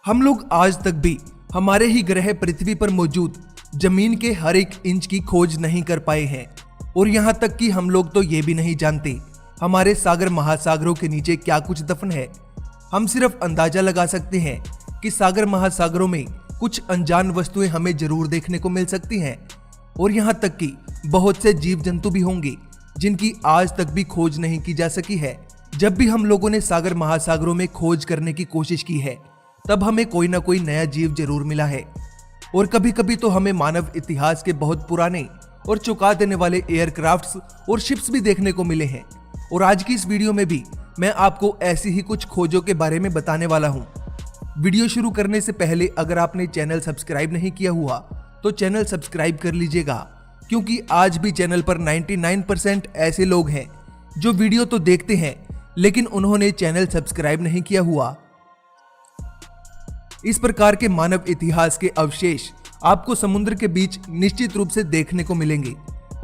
हम लोग आज तक भी हमारे ही ग्रह पृथ्वी पर मौजूद जमीन के हर एक इंच की खोज नहीं कर पाए हैं और यहाँ तक कि हम लोग तो ये भी नहीं जानते हमारे सागर महासागरों के नीचे क्या कुछ दफन है। हम सिर्फ अंदाजा लगा सकते हैं कि सागर महासागरों में कुछ अनजान वस्तुएं हमें जरूर देखने को मिल सकती हैं और यहाँ तक कि बहुत से जीव जंतु भी होंगे जिनकी आज तक भी खोज नहीं की जा सकी है। जब भी हम लोगों ने सागर महासागरों में खोज करने की कोशिश की है तब हमें कोई ना कोई नया जीव जरूर मिला है और कभी कभी तो हमें मानव इतिहास के बहुत पुराने और चौंका देने वाले एयरक्राफ्ट्स और शिप्स भी देखने को मिले हैं। और आज की इस वीडियो में भी मैं आपको ऐसी ही कुछ खोजों के बारे में बताने वाला हूं। वीडियो शुरू करने से पहले अगर आपने चैनल सब्सक्राइब नहीं किया हुआ तो चैनल सब्सक्राइब कर लीजिएगा, क्योंकि आज भी चैनल पर 99% ऐसे लोग हैं जो वीडियो तो देखते हैं लेकिन उन्होंने चैनल सब्सक्राइब नहीं किया हुआ। इस प्रकार के मानव इतिहास के अवशेष आपको समुद्र के बीच निश्चित रूप से देखने को मिलेंगे।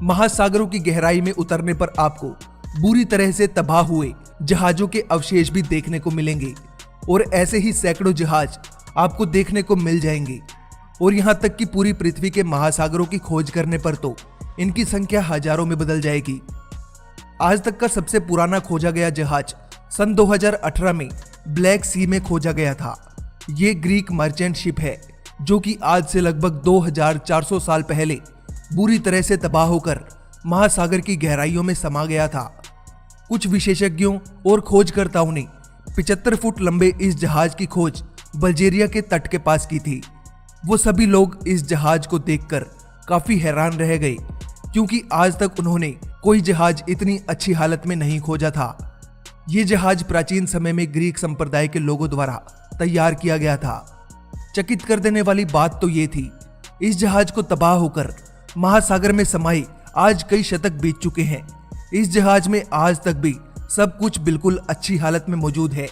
महासागरों की गहराई में उतरने पर आपको बुरी तरह से तबाह हुए जहाजों के अवशेष भी देखने को मिलेंगे और ऐसे ही सैकड़ों जहाज आपको देखने को मिल जाएंगे। और यहाँ तक कि पूरी पृथ्वी के महासागरों की खोज करने पर तो इनकी संख्या हजारों में बदल जाएगी। आज तक का सबसे पुराना खोजा गया जहाज सन 2018 में ब्लैक सी में खोजा गया था। ये ग्रीक मर्चेंट शिप है जो कि आज से लगभग 2400 साल पहले बुरी तरह से तबाह होकर महासागर की गहराइयों में समा गया था। कुछ विशेषज्ञों और खोजकर्ताओं ने 75 फुट लंबे इस जहाज की खोज बल्गेरिया के तट के पास की थी। वो सभी लोग इस जहाज को देखकर काफी हैरान रह गए, क्योंकि आज तक उन्होंने कोई जहाज इतनी अच्छी हालत में नहीं खोजा था। ये जहाज प्राचीन समय में ग्रीक संप्रदाय के लोगों द्वारा तैयार किया गया था। चकित कर देने वाली बात तो ये थी, इस जहाज को तबाह होकर महासागर में समाये आज कई शतक बीत चुके हैं। इस जहाज में आज तक भी सब कुछ बिल्कुल अच्छी हालत में मौजूद है।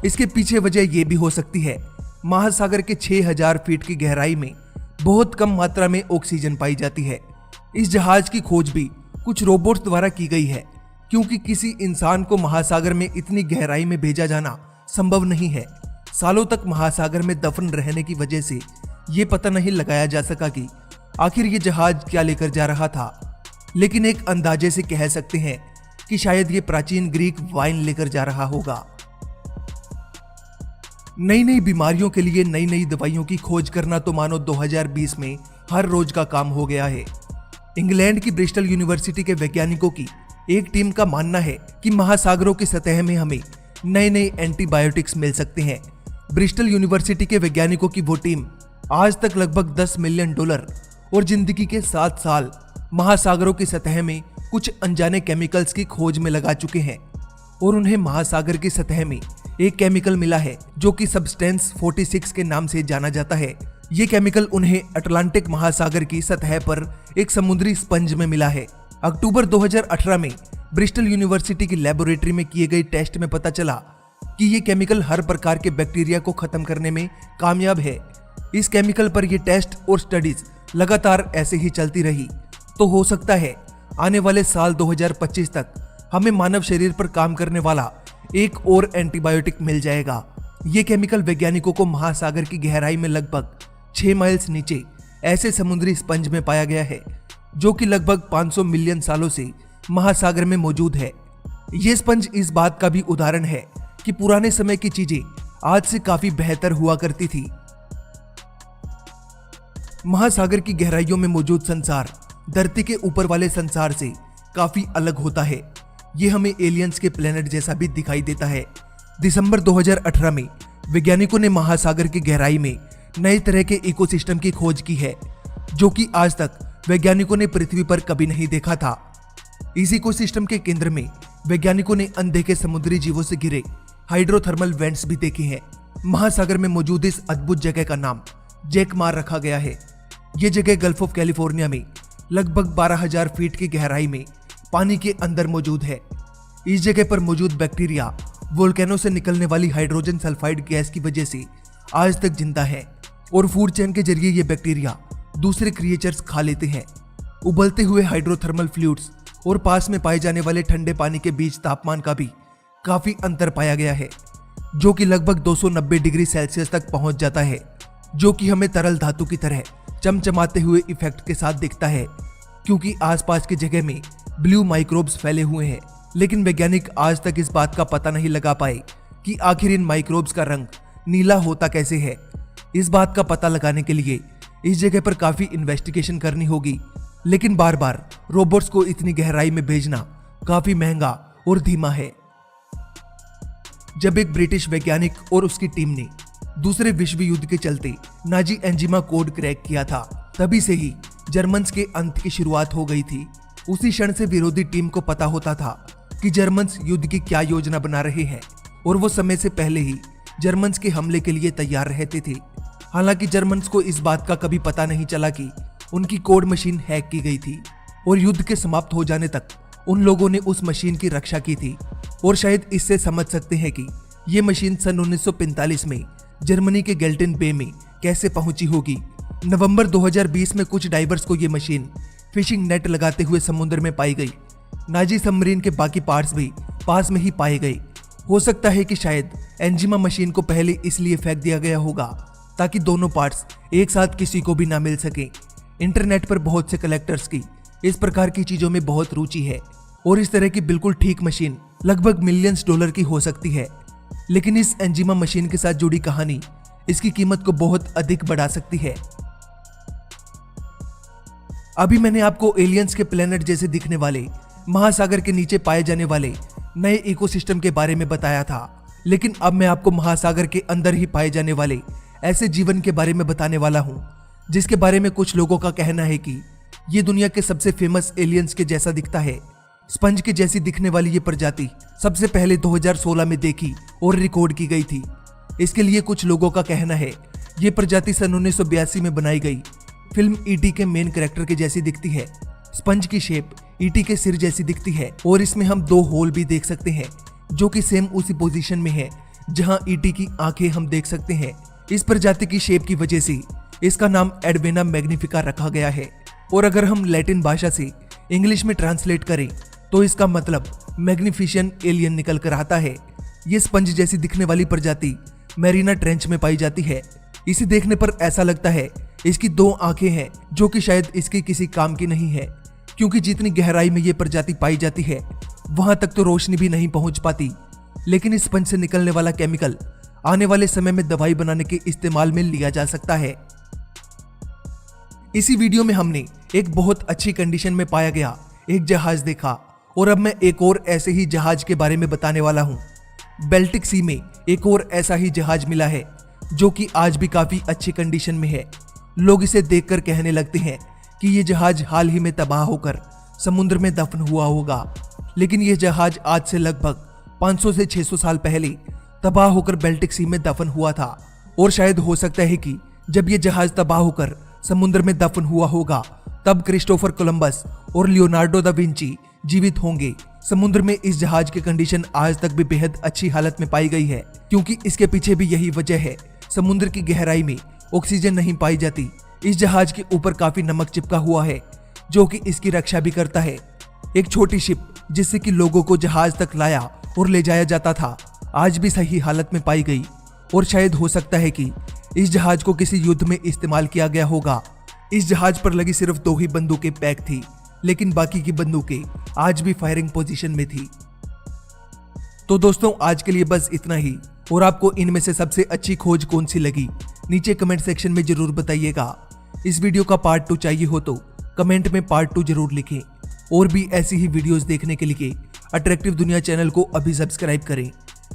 इसके पीछे वजह यह भी हो सकती है, महासागर के 6000 फीट की गहराई में बहुत कम मात्रा में ऑक्सीजन पाई जाती है। इस जहाज की खोज भी कुछ रोबोट्स द्वारा की गई है, क्योंकि किसी इंसान को महासागर में इतनी गहराई में भेजा जाना संभव नहीं है। सालों तक महासागर में दफन रहने की वजह से ये पता नहीं लगाया जा सका कि आखिर ये जहाज क्या लेकर जा रहा था, लेकिन एक अंदाजे से कह सकते हैं कि शायद ये प्राचीन ग्रीक वाइन लेकर जा रहा होगा। नई नई बीमारियों के लिए नई नई दवाइयों की खोज करना तो मानो 2020 में हर रोज का काम हो गया है। इंग्लैंड की ब्रिस्टल यूनिवर्सिटी के वैज्ञानिकों की एक टीम का मानना है कि महासागरों की सतह में हमें नए नए एंटीबायोटिक्स मिल सकते हैं। ब्रिस्टल यूनिवर्सिटी के वैज्ञानिकों की वो टीम आज तक लगभग $10 मिलियन और जिंदगी के 7 साल महासागरों की सतह में कुछ अनजाने केमिकल्स की खोज में लगा चुके हैं और उन्हें महासागर की सतह में एक केमिकल मिला है जो कि सब्सटेंस 46 के नाम से जाना जाता है। ये केमिकल उन्हें अटलांटिक महासागर की सतह पर एक समुद्री स्पंज में मिला है। अक्टूबर 2018 में ब्रिस्टल यूनिवर्सिटी की लेबोरेटरी में किए गए टेस्ट में पता चला कि ये केमिकल हर प्रकार के बैक्टीरिया को खत्म करने में कामयाब है। इस केमिकल पर ये टेस्ट और स्टडीज लगातार ऐसे ही चलती रही तो हो सकता है आने वाले साल 2025 तक हमें मानव शरीर पर काम करने वाला एक और एंटीबायोटिक मिल जाएगा। ये केमिकल वैज्ञानिकों को महासागर की गहराई में लगभग 6 माइल्स नीचे ऐसे समुद्री स्पंज में पाया गया है जो कि लगभग 500 मिलियन सालों से महासागर में मौजूद है। ये स्पंज इस बात का भी उदाहरण है कि पुराने समय की चीजें आज से काफी बेहतर हुआ करती थी। महासागर की गहराइयों में मौजूद संसार धरती के ऊपर वाले संसार से काफी अलग होता है। ये हमें एलियंस के प्लेनेट जैसा भी दिखाई देता है। दिसंबर 2018 में वैज्ञानिकों ने महासागर की गहराई में नए तरह के इकोसिस्टम की खोज की है जो कि आज तक वैज्ञानिकों ने पृथ्वी पर कभी नहीं देखा था। इस इकोसिस्टम के केंद्र में वैज्ञानिकों ने अनदेखे समुद्री जीवों से घिरे हाइड्रोथर्मल वेंट्स भी देखे हैं। महासागर में मौजूद इस अद्भुत जगह का नाम जैकमार रखा गया है। ये जगह गल्फ ऑफ कैलिफोर्निया में लगभग 12,000 फीट की गहराई में पानी के अंदर मौजूद है। इस जगह पर मौजूद बैक्टीरिया वोल्केनो से निकलने वाली हाइड्रोजन सल्फाइड गैस की वजह से आज तक जिंदा है और फूड चेन के जरिए ये बैक्टीरिया दूसरे क्रिएचर्स खा लेते हैं। उबलते हुए हाइड्रोथर्मल फ्लूइड्स और पास में पाए जाने वाले ठंडे पानी के बीच तापमान का भी काफी अंतर पाया गया है। जो कि लगभग 290 डिग्री सेल्सियस तक पहुंच जाता है, जो कि हमें तरल धातु की तरह चमचमाते हुए इफेक्ट के साथ दिखता है, क्योंकि आसपास की जगह में ब्लू माइक्रोब्स फैले हुए हैं। लेकिन वैज्ञानिक आज तक इस बात का पता नहीं लगा पाए कि आखिर इन माइक्रोब्स का रंग नीला होता कैसे है। इस बात का पता लगाने के लिए इस जगह पर काफी इन्वेस्टिगेशन करनी होगी, लेकिन बार बार रोबोट्स को इतनी गहराई में भेजना काफी महंगा और धीमा है। जब एक ब्रिटिश वैज्ञानिक और उसकी टीम ने दूसरे विश्व युद्ध के चलते नाजी एंजिमा कोड क्रैक किया था, तभी से ही जर्मन्स के अंत की शुरुआत हो गई थी। उसी क्षण से विरोधी टीम को पता होता था कि जर्मन्स युद्ध की क्या योजना बना रहे हैं, और वो समय से पहले ही जर्मन्स के हमले के लिए तैयार रहते थे। हालांकि जर्मन्स को इस बात का कभी पता नहीं चला कि उनकी कोड मशीन हैक की गई थी, और युद्ध के समाप्त हो जाने तक उन लोगों ने उस मशीन की रक्षा की थी। और शायद इससे समझ सकते हैं कि ये मशीन सन 1945 में जर्मनी के गेल्टन बे में कैसे पहुंची होगी। नवंबर 2020 में कुछ डाइवर्स को ये मशीन फिशिंग नेट लगाते हुए समुद्र में पाई गई। नाजी सबमरीन के बाकी पार्ट्स भी पास में ही पाए गए। हो सकता है कि शायद एंजिमा मशीन को पहले इसलिए फेंक दिया गया होगा ताकि दोनों पार्ट्स एक साथ किसी को भी ना मिल सके। इंटरनेट पर बहुत से कलेक्टर्स की इस प्रकार की चीजों में बहुत रुचि है, और इस तरह की बिल्कुल ठीक मशीन लगभग मिलियंस डॉलर की हो सकती है। लेकिन इस एंजिमा मशीन के साथ जुड़ी कहानी इसकी कीमत को बहुत अधिक बढ़ा सकती है। अभी मैंने आपको एलियंस के प्लेनेट जैसे दिखने वाले महासागर के नीचे पाए जाने वाले नए इकोसिस्टम के बारे में बताया था, लेकिन अब मैं आपको महासागर के अंदर ही पाए जाने वाले ऐसे जीवन के बारे में बताने वाला हूं, जिसके बारे में कुछ लोगों का कहना है कि ये दुनिया के सबसे फेमस एलियंस के जैसा दिखता है। स्पंज के जैसी दिखने वाली ये प्रजाति सबसे पहले 2016 में देखी और रिकॉर्ड की गई थी। इसके लिए कुछ लोगों का कहना है ये प्रजाति सन 1982 में बनाई गई फिल्म ईटी के मेन कैरेक्टर के जैसी दिखती है। स्पंज की शेप ईटी के सिर जैसी दिखती है, और इसमें हम 2 होल भी देख सकते हैं जो कि सेम उसी पोजीशन में है जहां ईटी की आंखें हम देख सकते हैं। इस प्रजाति की शेप की वजह से इसका नाम एडवेना मैग्निफिका रखा गया है, और अगर हम लैटिन भाषा से इंग्लिश में ट्रांसलेट करें तो इसका मतलब मैग्निफिशिएंट एलियन निकल कर आता है। ये स्पंज जैसी दिखने वाली प्रजाति मैरीना ट्रेंच में पाई जाती है। इसे देखने पर ऐसा लगता है इसकी 2 आंखें हैं, जो कि शायद इसकी किसी काम की नहीं है, क्योंकि जितनी गहराई में ये प्रजाति पाई जाती है वहां तक तो रोशनी भी नहीं पहुंच पाती। लेकिन इस स्पंज से निकलने वाला केमिकल आने वाले समय में दवाई बनाने के इस्तेमाल में लिया जा सकता है। इसी वीडियो में हमने एक बहुत अच्छी कंडीशन में पाया गया एक जहाज देखा, और अब मैं एक और ऐसे ही जहाज के बारे में बताने वाला हूं। बेल्टिक सी में एक और ऐसा ही जहाज मिला है जो कि आज भी काफी अच्छी कंडीशन में है। लोग इसे देखकर कहने लगते हैं कि ये जहाज हाल ही में तबाह होकर समुद्र में दफन हुआ होगा, लेकिन यह जहाज आज से लगभग 500 से 600 साल पहले तबाह होकर बेल्टिक सी में दफन हुआ था। और शायद हो सकता है कि जब यह जहाज तबाह होकर समुद्र में दफन हुआ होगा तब क्रिस्टोफर कोलंबस और लियोनार्डो दा विंची जीवित होंगे। समुद्र में इस जहाज की कंडीशन आज तक भी बेहद अच्छी हालत में पाई गई है, क्योंकि इसके पीछे भी यही वजह है। समुद्र की गहराई में ऑक्सीजन नहीं पाई जाती। इस जहाज के ऊपर काफी नमक चिपका हुआ है जो कि इसकी रक्षा भी करता है। एक छोटी शिप जिससे कि लोगों को जहाज तक लाया और ले जाया जाता था आज भी सही हालत में पाई गई, और शायद हो सकता है कि इस जहाज को किसी युद्ध में इस्तेमाल किया गया होगा। इस जहाज पर लगी सिर्फ 2 ही बंदूकें पैक थी, लेकिन बाकी की बंदूकें आज भी फायरिंग पोजीशन में थी। तो दोस्तों आज के लिए बस इतना ही, और आपको इनमें से सबसे अच्छी खोज कौन सी लगी नीचे कमेंट सेक्शन में जरूर बताइएगा। इस वीडियो का पार्ट 2 चाहिए हो तो कमेंट में पार्ट 2 जरूर लिखें, और भी ऐसी ही वीडियोस देखने के लिए अट्रैक्टिव दुनिया चैनल को अभी सब्सक्राइब करें।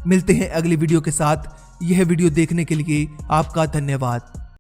मिलते हैं अगली वीडियो के साथ। यह वीडियो देखने के लिए आपका धन्यवाद।